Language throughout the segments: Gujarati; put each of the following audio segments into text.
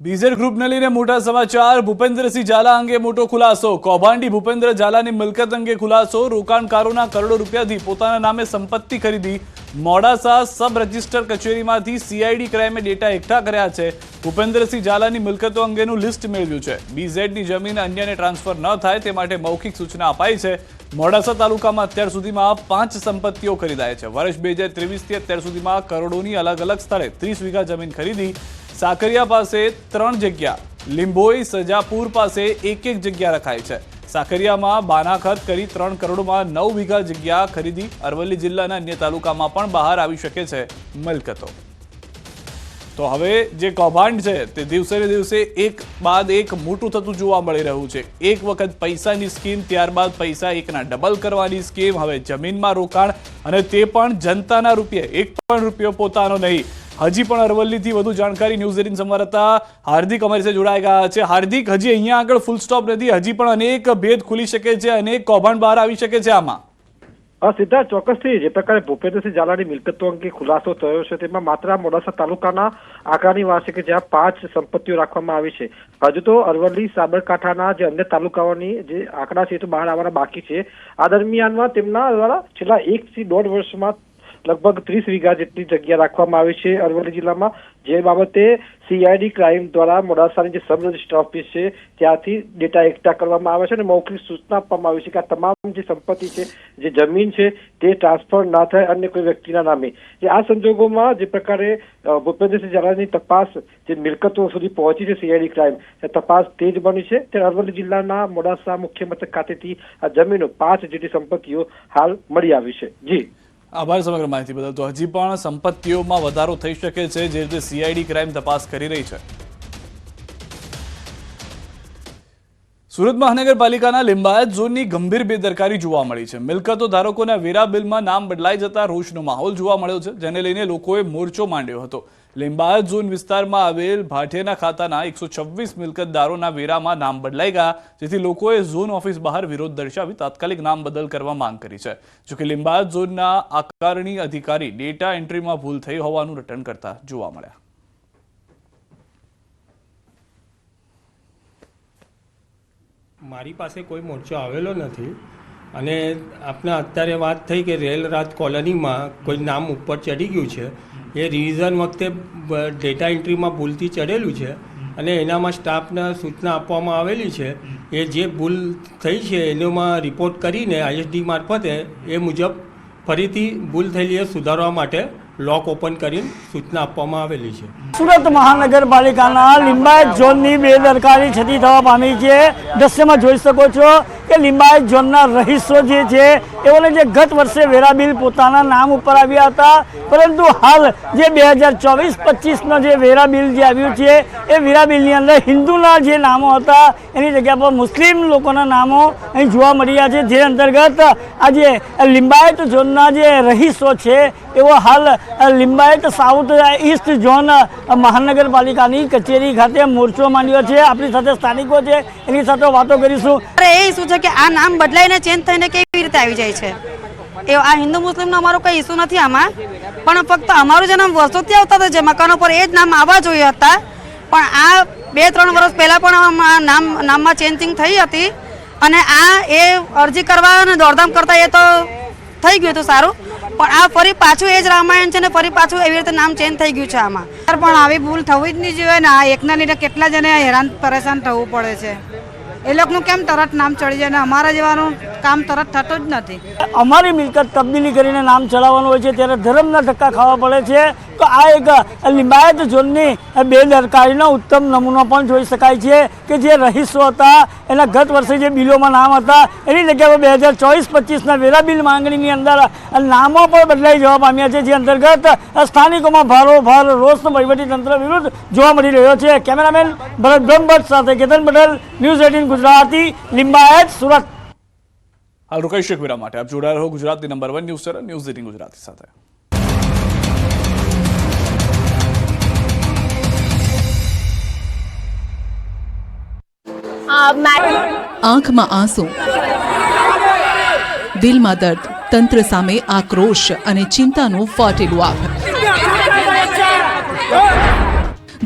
બીઝેડ ગ્રુપને લઈને મોટા સમાચાર। ભૂપેન્દ્રસિંહ ઝાલા અંગે મોટો ખુલાસો। કૌભાંડી ભૂપેન્દ્ર ઝાલાની મિલકત અંગે ખુલાસો। રોકાણકારોના કરોડો રૂપિયાથી પોતાના નામે સંપત્તિ ખરીદી મોડાસા સબ રજિસ્ટર કચેરીમાંથી સીઆઈડી ક્રાઇમે ડેટા એકઠા કર્યા છે। ભૂપેન્દ્રસિંહ ઝાલાની મિલકતો અંગેનું લિસ્ટ મેળવ્યું છે। બીઝેડની જમીન અન્યને ટ્રાન્સફર ન થાય તે માટે મૌખિક સૂચના અપાઈ છે। મોડાસા તાલુકામાં અત્યાર સુધીમાં 5 સંપત્તિઓ ખરીદાય છે। વર્ષ 2023થી અત્યાર સુધીમાં કરોડોની અલગ અલગ સ્થળે 30 વીઘા જમીન ખરીદી। સાકરિયા પાસે 3 જગ્યા, લીંબોઈ સજાપુર પાસે એક જગ્યા રખાઈ છે। સાકરિયામાં બાનાખત કરી 3 કરોડમાં 9 વીઘા જગ્યા ખરીદી। અરવલ્લી જિલ્લાના અન્ય તાલુકામાં પણ બહાર આવી શકે છે મિલકતો। તો હવે જે કૌભાંડ છે તે દિવસે ને દિવસે એક બાદ એક મોટું થતું જોવા મળી રહ્યું છે। એક વખત પૈસાની સ્કીમ, ત્યારબાદ પૈસા એકના ડબલ કરવાની સ્કીમ, હવે જમીનમાં રોકાણ, અને તે પણ જનતાના રૂપિયે। એક પણ રૂપિયો પોતાનો નહીં। હજી પણ અરવલ્લીથી વધુ જાણકારી ન્યૂઝ 18 સંવાદદાતા હાર્દિક અમારી સાથે જોડાઈ ગયા છે। હાર્દિક, હજી અહીંયા આગળ ફૂલ સ્ટોપ નથી, હજી પણ અનેક ભેદ ખુલી શકે છે, અનેક કૌભાંડ બહાર આવી શકે છે આમાં। સીધા ચોક્કસથી જે પ્રકારે ભૂપેન્દ્રસિંહ ઝાલાની મિલકતો અંગે ખુલાસો થયો છે તેમાં માત્ર મોડાસા તાલુકાના આંકડાની વાત છે કે જ્યાં 5 સંપત્તિઓ રાખવામાં આવી છે। હજુ તો અરવલ્લી સાબરકાંઠાના જે અન્ય તાલુકાઓની જે આંકડા છે તો બહાર આવવાના બાકી છે। આ દરમિયાનમાં તેમના દ્વારા છેલ્લા 1 થી 1.5 વર્ષમાં લગભગ 30 વીઘા જેટલી જગ્યા રાખવામાં આવી છે અરવલ્લી જિલ્લામાં। જે બાબતે સીઆઈડી ક્રાઇમ દ્વારા મોડાસાની જે સબ રજિસ્ટર ઓફિસ છે ત્યાંથી ડેટા એકઠા કરવામાં આવે છે અને મૌખિક સૂચના આપવામાં આવી છે કે આ તમામ જે સંપત્તિ છે, જે જમીન છે તે ટ્રાન્સફર ના થાય અન્ય કોઈ વ્યક્તિના નામે। આ સંજોગોમાં જે પ્રકારે ભૂપેન્દ્રસિંહ ઝાલાની તપાસ જે મિલકતો સુધી પહોંચી છે સીઆઈડી ક્રાઇમ, તપાસ તેજ બની છે। ત્યારે અરવલ્લી જિલ્લાના મોડાસા મુખ્ય મથક ખાતેથી આ જમીનો 5 જેટલી સંપત્તિઓ હાલ મળી આવી છે। જી આભાર સમગ્ર માહિતી બદલ। તો હજી પણ સંપત્તિઓમાં વધારો થઈ શકે છે, જે રીતે સીઆઈડી ક્રાઇમ તપાસ કરી રહી છે। સુરત મહાનગરપાલિકાના લિંબાયત ઝોનની ગંભીર બેદરકારી જોવા મળી છે। મિલકતો ધારકોના વેરા બિલમાં નામ બદલાઈ જતા રોષનો માહોલ જોવા મળ્યો છે, જેને લઈને લોકોએ મોરચો માંડ્યો હતો। લિંબાયત ઝોન વિસ્તારમાં આવેલ ભાટિયાના ખાતાના 126 મિલકતદારોના વેરામાં નામ બદલાઈ ગયા, જેથી લોકોએ ઝોન ઓફિસ બહાર વિરોધ દર્શાવી તાત્કાલિક નામ બદલ કરવા માંગ કરી છે। જોકે લિંબાયત ઝોનના આકારણી અધિકારી ડેટા એન્ટ્રીમાં ભૂલ થઈ હોવાનું રટણ કરતા જોવા મળ્યા। મારી પાસે કોઈ મોરચો આવેલો નથી, અને આપને અત્યારે વાત થઈ કે રેલ રાત કોલોનીમાં કોઈ નામ ઉપર ચડી ગયું છે। એ રિવિઝન વખતે ડેટા એન્ટ્રીમાં ભૂલથી ચડેલું છે અને એનામાં સ્ટાફને સૂચના આપવામાં આવેલી છે। એ જે ભૂલ થઈ છે એનોમાં રિપોર્ટ કરીને આઈએસડી મારફતે એ મુજબ ફરીથી ભૂલ થયેલી એ સુધારવા માટે લોક ઓપન કરીને સૂચના આપવામાં આવેલી છે। સુરત મહાનગરપાલિકાના લિંબાયત ઝોનની બેદરકારી છતી થવા પામી છે। દ્રશ્યમાં જોઈ શકો છો કે લિંબાયત ઝોનના રહીશો જે છે તેઓને જે ગત વર્ષે વેરા બિલ પોતાના નામ ઉપર આવ્યા હતા, પરંતુ હાલ જે 2024-25નો જે વેરા બિલ જે આવ્યું છે એ વેરા બિલની અંદર હિન્દુના જે નામો હતા એની જગ્યા પર મુસ્લિમ લોકોના નામો અહીં જોવા મળી રહ્યા છે। જે અંતર્ગત આજે લિંબાયત ઝોનના જે રહીશો છે તેઓ હાલ લિંબાયત સાઉથ ઈસ્ટ ઝોન મહાનગરપાલિકાની કચેરી ખાતે મોરચો માંડ્યો છે। આપણી સાથે સ્થાનિકો છે, એની સાથે વાતો કરીશું। એ શું છે કે આ નામ બદલાઈને ચેન્જ થઈને કેવી રીતે આવી જાય છે? એ આ હિન્દુ મુસ્લિમનો અમારો કોઈ ઇસ્યુ નથી આમાં, પણ ફક્ત અમારું જે નામ વર્ષોથી આવતા હતા જે મકાનો પર એ જ નામ આવવા જોઈએ હતા, પણ આ 2-3 વર્ષ પહેલાં પણ નામમાં ચેન્જિંગ થઈ હતી, અને આ એ અરજી કરવા અને દોડધામ કરતા એ તો થઈ ગયું હતું સારું, પણ આ ફરી પાછું એ જ રામાયણ છે ને ફરી પાછું એવી રીતે નામ ચેન્જ થઈ ગયું છે આમાં। પણ આવી ભૂલ થવી જ નહીં જોઈએ ને। આ એકના લીધે કેટલા જણે હેરાન પરેશાન થવું પડે છે। એ લોકોનું કેમ તરત નામ ચડી જાય ને અમારા જેવાનું કામ તરત થતું જ નથી। અમારી મિલકત તબદીલી કરીને નામ ચલાવવાનું હોય છે ત્યારે ધર્મના ધક્કા ખાવા પડે છે। તો આ એક લિંબાયત ઝોનની બેદરકારીનો ઉત્તમ નમૂનો પણ જોઈ શકાય છે કે જે રહીશો હતા એના ગત વર્ષે જે બિલોમાં નામ હતા એની જગ્યાએ 2024-25ના વેરા બિલ માંગણીની અંદર નામો પણ બદલાઈ જવા પામ્યા છે, જે અંતર્ગત સ્થાનિકોમાં ભારોભાર રોષનો વહીવટીતંત્ર વિરુદ્ધ જોવા મળી રહ્યો છે। કેમેરામેન ભરત બ્રહ્મભટ્ટ સાથે કેતન પટેલ, ન્યૂઝ 18 ગુજરાતી, લિંબાયત, સુરત। હાલ રોકાઈ શક વિરામ માટે આપ જોડાયા રહો ગુજરાતની number 1 news channel news 18 Gujarati સાથે। આંખમાં આંસુ, દિલમાં દર્દ, તંત્ર સામે આક્રોશ અને ચિંતાનું ફાટેલું આભ।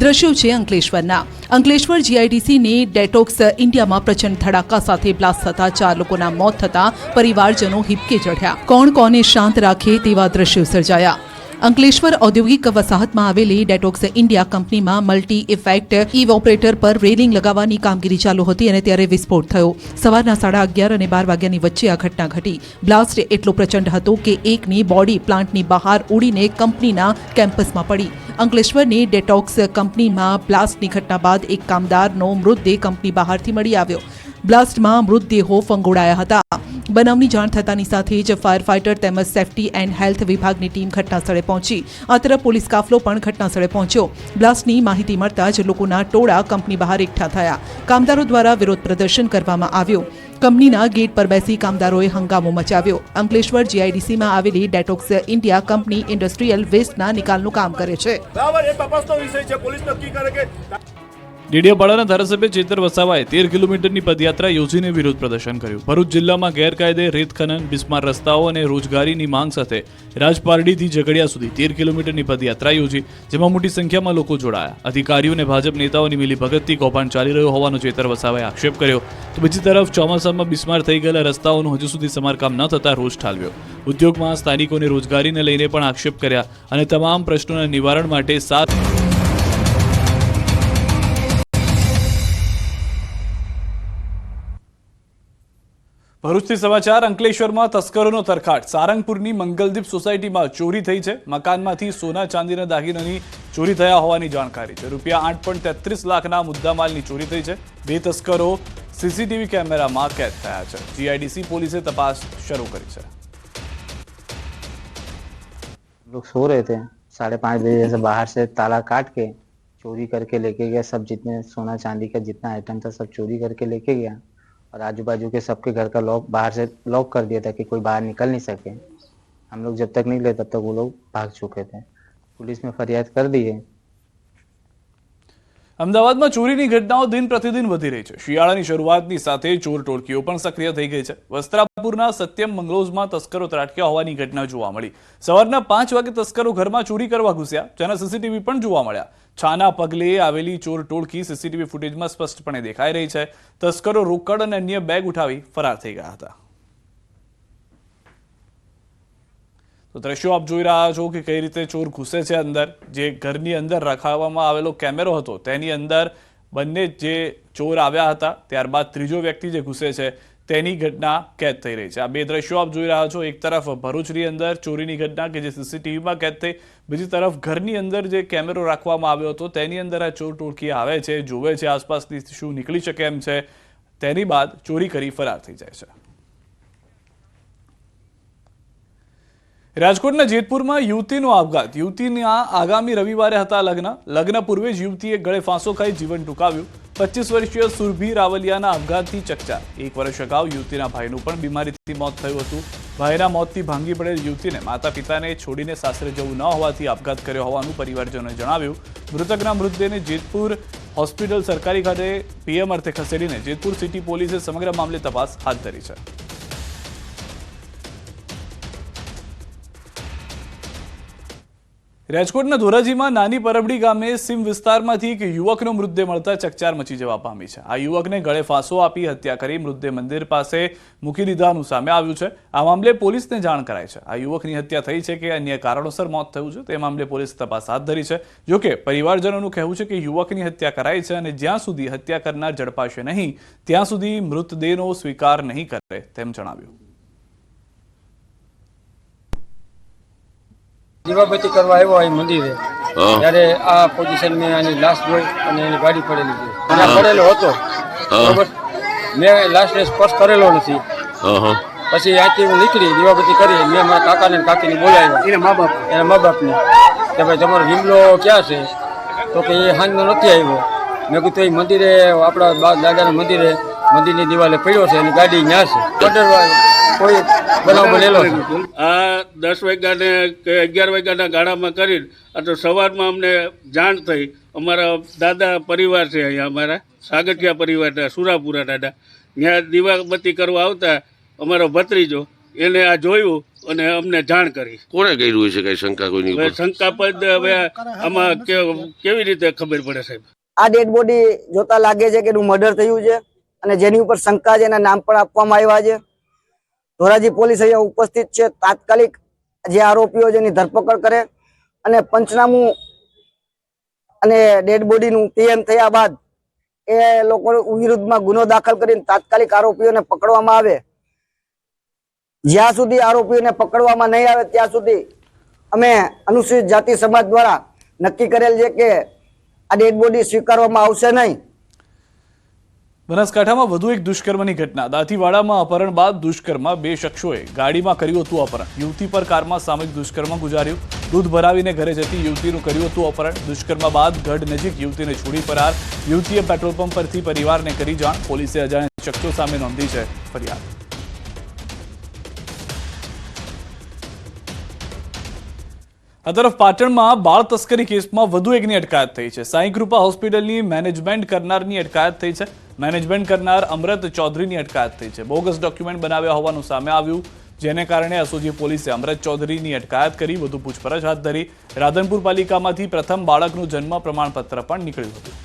દ્રશ્યો છે અંકલેશ્વરના. અંકલેશ્વર જીઆઈડીસીની ડેટોક્સ ઇન્ડિયામાં પ્રચંડ ધડાકા સાથે બ્લાસ્ટ થતા 4 લોકોના મોત થતા પરિવારજનો હિબકે ચઢ્યા. કોણ કોને શાંત રાખે તેવા દ્રશ્યો સર્જાયા. અંકલેશ્વર ઔદ્યોગિક વસાહતમાં આવેલી ડેટોક્સ ઇન્ડિયા કંપનીમાં મલ્ટી ઇફેક્ટ ઇવોપરેટર પર રેલિંગ લગાવવાની કામગીરી ચાલુ હતી અને ત્યારે વિસ્ફોટ થયો. સવારના 11:30 અને 12 વાગ્યાની વચ્ચે આ ઘટના ઘટી. બ્લાસ્ટ એટલો પ્રચંડ હતો કે એકની બોડી પ્લાન્ટની બહાર ઉડીને કંપનીના કેમ્પસમાં પડી. અંકલેશ્વરની ડેટોક્સ કંપનીમાં બ્લાસ્ટની ઘટના બાદ એક કામદારનો મૃતદેહ કંપની બહારથી મળી આવ્યો. બ્લાસ્ટમાં મૃતદેહો ફંગોળાયા હતા. બનાવની જાણ થતાની સાથે જ ફાયર ફાઇટર તેમજ સેફટી એન્ડ હેલ્થ વિભાગની ટીમ ઘટનાસ્થળે પહોંચી. આ તરફ પોલીસ કાફલો પણ ઘટનાસ્થળે પહોંચ્યો. બ્લાસ્ટની માહિતી મળતા જ લોકોના ટોળા કંપની બહાર એકઠા થયા. કામદારો દ્વારા વિરોધ પ્રદર્શન કરવામાં આવ્યું. કંપનીના ગેટ પર બેસી કામદારોએ હંગામો મચાવ્યો. અંકલેશ્વર જીઆઈડીસીમાં આવેલી ડેટોક્સ ઇન્ડિયા કંપની ઇન્ડસ્ટ્રીયલ વેસ્ટના નિકાલનું કામ કરે છે. ડેડિયાપાડાના ધારાસભ્ય ચેતર વસાવાએ 13 કિલોમીટરની પદયાત્રા યોજીને વિરોધ પ્રદર્શન કર્યું. ભરૂચ જિલ્લામાં ગેરકાયદે રેત ખનન, બિસ્માર રસ્તાઓ અને રોજગારીની માંગ સાથે રાજપારડીથી ઝઘડિયા સુધી 13 કિલોમીટરની પદયાત્રા યોજી, જેમાં મોટી સંખ્યામાં લોકો જોડાયા. અધિકારીઓ અને ભાજપ નેતાઓની મિલીભગતથી કૌભાંડ ચાલી રહ્યો હોવાનો ચેતર વસાવાએ આક્ષેપ કર્યો. તો બીજી તરફ ચોમાસામાં બિસ્માર થઈ ગયેલા રસ્તાઓનું હજુ સુધી સમારકામ ન થતા રોષ ઠાલવ્યો. ઉદ્યોગમાં સ્થાનિકોને રોજગારીને લઈને પણ આક્ષેપ કર્યા અને તમામ પ્રશ્નોના નિવારણ માટે ભરૂચથી સમાચાર. અંકલેશ્વરમાં તસ્કરોનો તરખાટ. સારંગપુરની મંગલદીપ સોસાયટીમાં ચોરી થઈ છે. મકાનમાંથી સોના ચાંદીના દાગીનાની ચોરી થયા હોવાની જાણકારી છે. ₹8.33 લાખના મુદ્દામાલની ચોરી થઈ છે. 2 તસ્કરો સીસીટીવી કેમેરામાં કેદ થયા છે. જીઆઈડીસી પોલીસે તપાસ શરૂ કરી છે. लोग सो रहे थे, 5:30 बजे से बाहर से ताला काट के चोरी करके लेके गया. सब जितने सोना चांदी का जितना आइटम था सब चोरी करके लेके गया और आजू बाजू के सबके घर का लॉक बाहर से लॉक कर दिया था कि कोई बाहर निकल नहीं सके. हम लोग जब तक निकले तब तक वो लोग भाग चुके थे. पुलिस में फरियाद कर दी है. અમદાવાદમાં ચોરીની ઘટનાઓ દિન પ્રતિદિન વધી રહી છે. શિયાળાની શરૂઆતની સાથે ચોર ટોળકીઓ પણ સક્રિય થઈ ગઈ છે. વસ્ત્રાપુરના સત્યમ મંગલોઝમાં તસ્કરો ત્રાટક્યા હોવાની ઘટના જોવા મળી. સવારના 5 વાગે તસ્કરો ઘરમાં ચોરી કરવા ઘૂસ્યા, જેના સીસીટીવી પણ જોવા મળ્યા. છાના પગલે આવેલી ચોર ટોળકી સીસીટીવી ફૂટેજમાં સ્પષ્ટપણે દેખાઈ રહી છે. તસ્કરો રોકડ અને અન્ય બેગ ઉઠાવી ફરાર થઈ ગયા હતા. તો દ્રશ્યો આપ જોઈ રહ્યા છો કે કઈ રીતે ચોર ઘૂસે છે અંદર. જે ઘરની અંદર રખાવવામાં આવેલો કેમેરો હતો તેની અંદર બંને જે ચોર આવ્યા હતા, ત્યારબાદ ત્રીજો વ્યક્તિ જે ઘૂસે છે તેની ઘટના કેદ થઈ રહી છે. આ 2 દ્રશ્યો આપ જોઈ રહ્યા છો. એક તરફ ભરૂચની અંદર ચોરીની ઘટના કે જે સીસીટીવીમાં કેદ થઈ, બીજી તરફ ઘરની અંદર જે કેમેરો રાખવામાં આવ્યો હતો તેની અંદર આ ચોર ટોળકી આવે છે, જોવે છે આસપાસથી શું નીકળી શકે એમ છે, તેની બાદ ચોરી કરી ફરાર થઈ જાય છે. રાજકોટના જેતપુરમાં યુવતીનો આપઘાત. યુવતીના આગામી રવિવારે હતા લગ્ન પૂર્વે જ યુવતીએ ગળે ફાંસો ખાઈ જીવન ટૂંકાવ્યું. 25 વર્ષીય સુરભી રાવલિયાના આપઘાતથી ચકચાર. 1 વર્ષ અગાઉ યુવતીના ભાઈનું પણ બીમારીથી મોત થયું હતું. ભાઈના મોતથી ભાંગી પડેલ યુવતીને માતા પિતાને છોડીને સાસરે જવું ન હોવાથી આપઘાત કર્યો હોવાનું પરિવારજનોએ જણાવ્યું. મૃતકના મૃતદેહને જેતપુર હોસ્પિટલ સરકારી ખાતે પીએમ અર્થે ખસેડીને જેતપુર સિટી પોલીસે સમગ્ર મામલે તપાસ હાથ ધરી છે. રાજકોટના ધોરાજીમાં નાની પરબડી ગામે સીમ વિસ્તારમાંથી એક યુવકનો મૃતદેહ મળતા ચકચાર મચી જવા પામી છે. આ યુવકને ગળે ફાંસો આપી હત્યા કરી મૃતદેહ મંદિર પાસે મૂકી દીધાનું સામે આવ્યું છે. આ મામલે પોલીસને જાણ કરાઈ છે. આ યુવકની હત્યા થઈ છે કે અન્ય કારણોસર મોત થયું છે તે મામલે પોલીસે તપાસ હાથ ધરી છે. જોકે પરિવારજનોનું કહેવું છે કે યુવકની હત્યા કરાઈ છે અને જ્યાં સુધી હત્યા કરનાર ઝડપાશે નહીં ત્યાં સુધી મૃતદેહનો સ્વીકાર નહીં કરે તેમ જણાવ્યું. દીવાબત્તી કરવા આવ્યો અહીં મંદિરે, ત્યારે આ પોઝિશન મેં આની લાશ જોઈ અને એની ગાડી પડેલી છે. ત્યાં પડેલો હતો બરોબર. મેં લાશને સ્પર્શ કરેલો નથી. પછી ત્યાંથી હું નીકળી દીવાબત્તી કરી. મેં મારા કાકાને કાકીને બોલાવ્યા, એના મા બાપને કે ભાઈ તમારો વિમલો ક્યાં છે? તો કે એ હાંજનો નથી આવ્યો. મેં કીધું એ મંદિરે આપણા દાદાના મંદિરની દિવાલે પડ્યો છે, એની ગાડી ત્યાં છે. કોઈ બનાવ બનેલો છે. આ 10 વાગ્યાને કે 11 વાગ્યાના ગાળામાં કરીને આ તો સવારમાં અમને જાણ થઈ. અમારા દાદા પરિવાર છે અહીંયા, અમારા સાગઠિયા પરિવારના સુરાપુરા દાદા, ત્યાં દીવાબત્તી કરવા આવતા અમારો ભત્રીજો એને આ જોયું અને અમને જાણ કરી. કોણે કર્યું હશે કઈ શંકા કોઈની હવે ઉપર? શંકાસ્પદ હવે આમાં કેવી રીતે ખબર પડે સાહેબ? આ ડેડ બોડી જોતા લાગે છે કે એનું મર્ડર થયું છે અને જેની ઉપર શંકા છે એના નામ પણ આપવામાં આવ્યા છે. ધોરાજી પોલીસ અહીંયા ઉપસ્થિત છે. તાત્કાલિક જે આરોપીઓ છે એની ધરપકડ કરે અને પંચનામું અને ડેડ બોડીનું પીએમ થયા બાદ એ લોકો વિરુદ્ધમાં ગુનો દાખલ કરીને તાત્કાલિક આરોપીઓને પકડવામાં આવે. જ્યાં સુધી આરોપીઓને પકડવામાં નહીં આવે ત્યાં સુધી અમે અનુસૂચિત જાતિ સમાજ દ્વારા નક્કી કરેલ છે કે આ ડેડ બોડી સ્વીકારવામાં આવશે નહીં. બનાસકાંઠામાં વધુ એક દુષ્કર્મની ઘટના. દાંતીવાડામાં અપહરણ બાદ દુષ્કર્મ. 2 શખ્સોએ ગાડીમાં કર્યું હતું અપહરણ. યુવતી પર કારમાં સામૂહિક દુષ્કર્મ ગુજાર્યું. દૂધ ભરાવીને ઘરે જતી યુવતીનું કર્યું હતું અપહરણ. દુષ્કર્મ બાદ ગઢ નજીક યુવતીને છોડી ફરાર. યુવતીએ પેટ્રોલ પંપ પરથી પરિવારને કરી જાણ. પોલીસે અજાણ્યા શખ્સો સામે નોંધી છે ફરિયાદ. આ તરફ પાટણમાં બાળ તસ્કરી કેસમાં વધુ એકની અટકાયત થઈ છે. સાંઈ કૃપા હોસ્પિટલની મેનેજમેન્ટ કરનારની અટકાયત થઈ છે. મેનેજમેન્ટ કરનાર અમરત ચૌધરીની અટકાયત થઈ છે. બોગસ ડોક્યુમેન્ટ બનાવ્યા હોવાનું સામે આવ્યું, જેને કારણે એસઓજી પોલીસે અમરત ચૌધરીની અટકાયત કરી વધુ પૂછપરછ હાથ ધરી. રાધનપુર પાલિકામાંથી પ્રથમ બાળકનું જન્મ પ્રમાણપત્ર પણ નીકળ્યું હતું.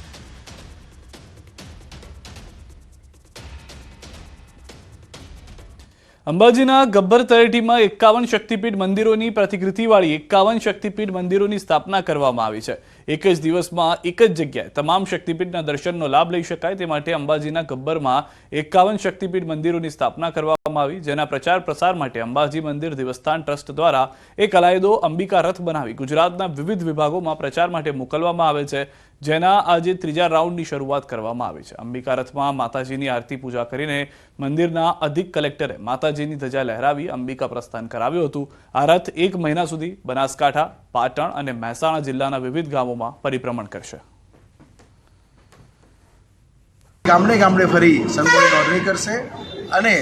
અંબાજીના ગબ્બર તળેટીમાં 51 શક્તિપીઠ મંદિરોની પ્રતિકૃતિવાળી 51 શક્તિપીઠ મંદિરોની સ્થાપના કરવામાં આવી છે. એક જ દિવસમાં એક જ જગ્યાએ તમામ શક્તિપીઠના દર્શનનો લાભ લઈ શકાય તે માટે અંબાજીના ગબ્બરમાં 51 શક્તિપીઠ મંદિરોની સ્થાપના કરવામાં આવી, જેના પ્રચાર પ્રસાર માટે અંબાજી મંદિર દેવસ્થાન ટ્રસ્ટ દ્વારા એક અલાયદો અંબિકા રથ બનાવી ગુજરાતના વિવિધ વિભાગોમાં પ્રચાર માટે મોકલવામાં આવે છે, જેના આજે 3જા રાઉન્ડની શરૂઆત કરવામાં આવી છે. અંબિકા રથમાં માતાજીની આરતી પૂજા કરીને મંદિરના અધિક કલેક્ટરે માતાજીની ધજા લહેરાવી અંબિકા પ્રસ્થાન કરાવ્યું હતું. આ રથ 1 મહિના સુધી બનાસકાંઠા, પાટણ અને મહેસાણા જિલ્લાના વિવિધ ગામોમાં પરિભ્રમણ કરશે. ગામડે ગામડે ફરી સંતોની નોંધણી કરશે અને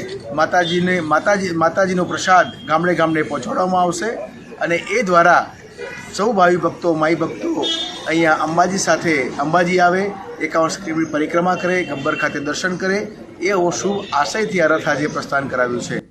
માતાજીનો પ્રસાદ ગામડે ગામડે પહોંચાડવામાં આવશે અને એ દ્વારા સૌ ભાવિ ભક્તો, માઈ ભક્તો અહીંયા અંબાજી સાથે અંબાજી આવે, 51 શક્તિપીઠ પરિક્રમા કરે, ગબ્બર ખાતે દર્શન કરે, એ શુભ આશયથી આ રથ આજે પ્રસ્થાન કરાવ્યું છે.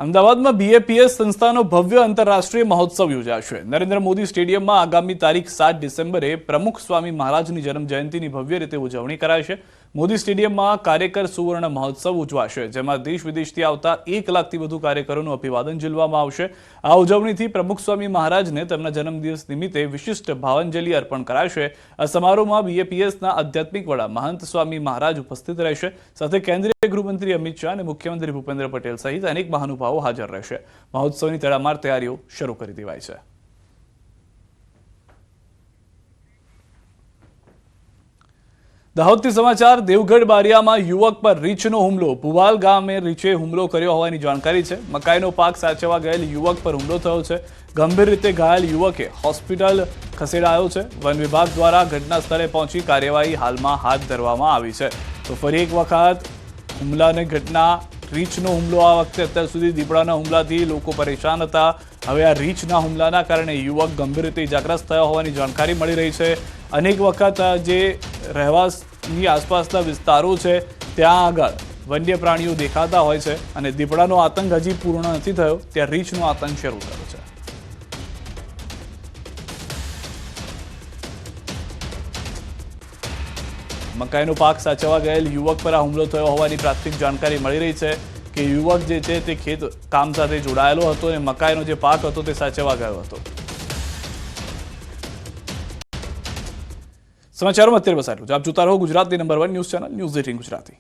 અમદાવાદમાં BAPS સંસ્થાનો ભવ્ય આંતરરાષ્ટ્રીય મહોત્સવ યોજાશે. નરેન્દ્ર મોદી સ્ટેડિયમમાં આગામી તારીખ 7 ડિસેમ્બરે પ્રમુખ સ્વામી મહારાજની જન્મ જયંતિની ભવ્ય રીતે ઉજવણી કરાશે. મોદી સ્ટેડિયમમાં કાર્યકર સુવર્ણ મહોત્સવ ઉજવાશે, જેમાં દેશ વિદેશથી આવતા 1 લાખથી વધુ કાર્યકરોનું અભિવાદન ઝીલવામાં આવશે. આ ઉજવણીથી પ્રમુખ સ્વામી મહારાજને તેમના જન્મદિવસ નિમિત્તે વિશિષ્ટ ભાવાંજલિ અર્પણ કરાશે. આ સમારોહમાં BAPSના આધ્યાત્મિક વડા મહંત સ્વામી મહારાજ ઉપસ્થિત રહેશે. સાથે કેન્દ્રીય ગૃહમંત્રી અમિત શાહ અને મુખ્યમંત્રી ભૂપેન્દ્ર પટેલ સહિત અનેક મહાનુભાવો હાજર રહેશે. મહોત્સવની તડામાર તૈયારીઓ શરૂ કરી દેવાઈ છે. દાહોદથી સમાચાર. દેવગઢ બારિયામાં યુવક પર રીંછનો હુમલો. ભુવાલ ગામે રીંછે હુમલો કર્યો હોવાની જાણકારી છે. મકાઈનો પાક સાચવવા ગયેલ યુવક પર હુમલો થયો છે. ગંભીર રીતે ઘાયલ યુવકે હોસ્પિટલ ખસેડાયો છે. વન વિભાગ દ્વારા ઘટના સ્થળે પહોંચી કાર્યવાહી હાલમાં હાથ ધરવામાં આવી છે. તો ફરી એક વખત હુમલાની ઘટના. રીંછનો હુમલો. આ વખતે અત્યાર સુધી દીપડાના હુમલાથી લોકો પરેશાન હતા. હવે આ રીંછના હુમલાના કારણે યુવક ગંભીર રીતે ઇજાગ્રસ્ત થયો હોવાની જાણકારી મળી રહી છે. અનેક વખત જે રહેવાસની આસપાસના વિસ્તારો છે ત્યાં આગળ વન્ય પ્રાણીઓ દેખાતા હોય છે અને દીપડાનો આતંક હજી પૂર્ણ નથી થયો, ત્યાં રીંછનો આતંક શરૂ થયો છે. મકાઈનો પાક સાચવવા ગયેલ યુવક પર આ હુમલો થયો હોવાની પ્રાથમિક જાણકારી મળી રહી છે કે યુવક જે છે તે ખેત કામ સાથે જોડાયેલો હતો અને મકાઈનો જે પાક હતો તે સાચવવા ગયો હતો. સમાચારોમાં અત્યારે બસ આટલું જ. આપ જોતા રહો ગુજરાતની number 1 news channel news 18 Gujarati.